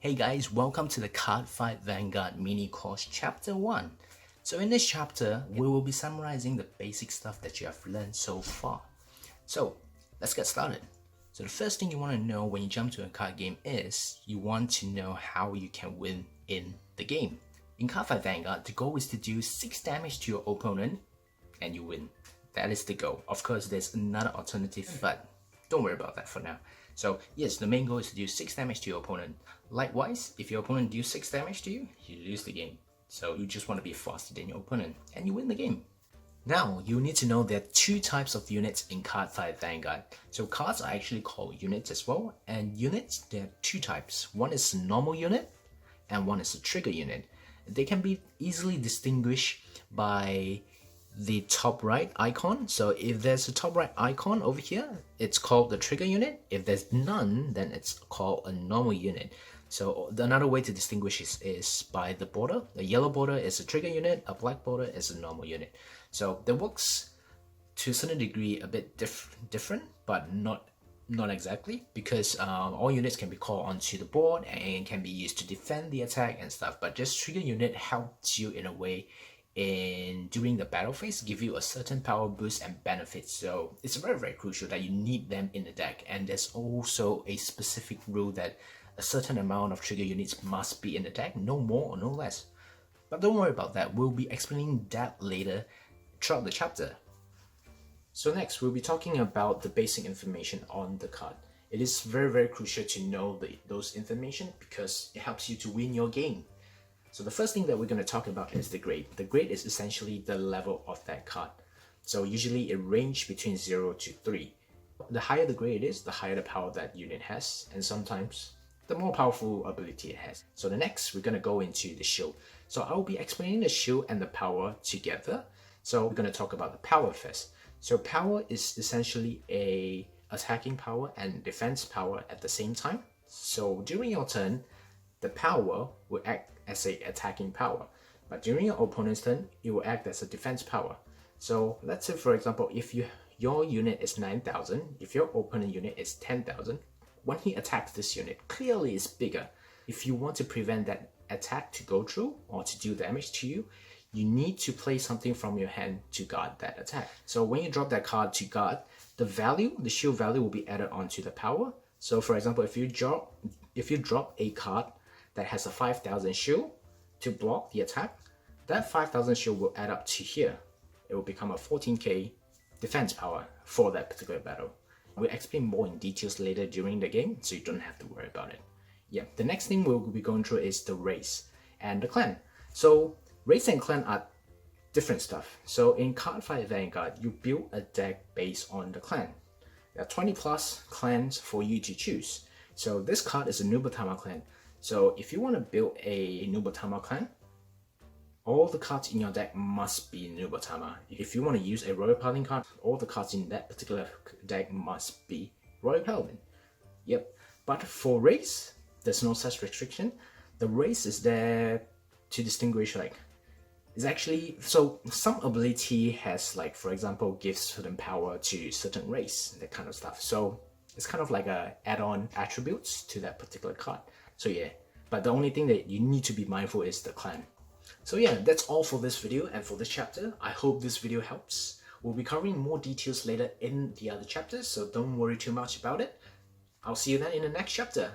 Hey guys, welcome to the Cardfight Vanguard mini course chapter 1. So in this chapter, we will be summarizing the basic stuff that you have learned so far. So let's get started. So the first thing you want to know when you jump to a card game is you want to know how you can win in the game. In Cardfight Vanguard, the goal is to do 6 damage to your opponent and you win. That is the goal. Of course, there's another alternative, but don't worry about that for now. So yes, the main goal is to do 6 damage to your opponent. Likewise, if your opponent deals 6 damage to you, you lose the game. So you just want to be faster than your opponent and you win the game. Now, you need to know there are 2 types of units in Cardfight Vanguard. So cards are actually called units as well, and units, there are 2 types. One is a normal unit and one is a trigger unit. They can be easily distinguished by the top right icon. So if there's a top right icon over here, it's called the trigger unit. If there's none, then it's called a normal unit. So another way to distinguish is by the border. A yellow border is a trigger unit, a black border is a normal unit. So that works to a certain degree a bit different, but not exactly, because all units can be called onto the board and can be used to defend the attack and stuff. But just trigger unit helps you in a way in during the battle phase, give you a certain power boost and benefits. So it's very crucial that you need them in the deck, and there's also a specific rule that a certain amount of trigger units must be in the deck, no more or no less. But don't worry about that, we'll be explaining that later throughout the chapter. So next, we'll be talking about the basic information on the card. It is very crucial to know those information because it helps you to win your game. So the first thing that we're going to talk about is the grade. The grade is essentially the level of that card. So usually it ranges between 0 to 3. The higher the grade is, the higher the power that unit has, and sometimes the more powerful ability it has. So the next, we're going to go into the shield. So I will be explaining the shield and the power together. So we're going to talk about the power first. So power is essentially a attacking power and defense power at the same time. So during your turn, the power will act as a attacking power, but during your opponent's turn, it will act as a defense power. So let's say, for example, if your unit is 9,000, if your opponent unit is 10,000, when he attacks this unit, clearly it's bigger. If you want to prevent that attack to go through or to do damage to you, you need to play something from your hand to guard that attack. So when you drop that card to guard, the shield value will be added onto the power. So for example, if you drop a card that has a 5,000 shield to block the attack, that 5,000 shield will add up to here. It will become a 14k defense power for that particular battle. We'll explain more in details later during the game, so you don't have to worry about it. Yeah, the next thing we'll be going through is the race and the clan. So race and clan are different stuff. So in Cardfight Vanguard, you build a deck based on the clan. There are 20 plus clans for you to choose. So this card is a Nubatama clan. So if you want to build a Nubatama clan, all the cards in your deck must be Nubatama. If you want to use a Royal Paladin card, all the cards in that particular deck must be Royal Paladin. Yep. But for race, there's no such restriction. The race is there to distinguish, it's actually, so some ability has, for example, gives certain power to certain race, that kind of stuff. So it's kind of like a add-on attributes to that particular card. So yeah, but the only thing that you need to be mindful is the clan. So yeah, that's all for this video and for this chapter. I hope this video helps. We'll be covering more details later in the other chapters, so don't worry too much about it. I'll see you then in the next chapter.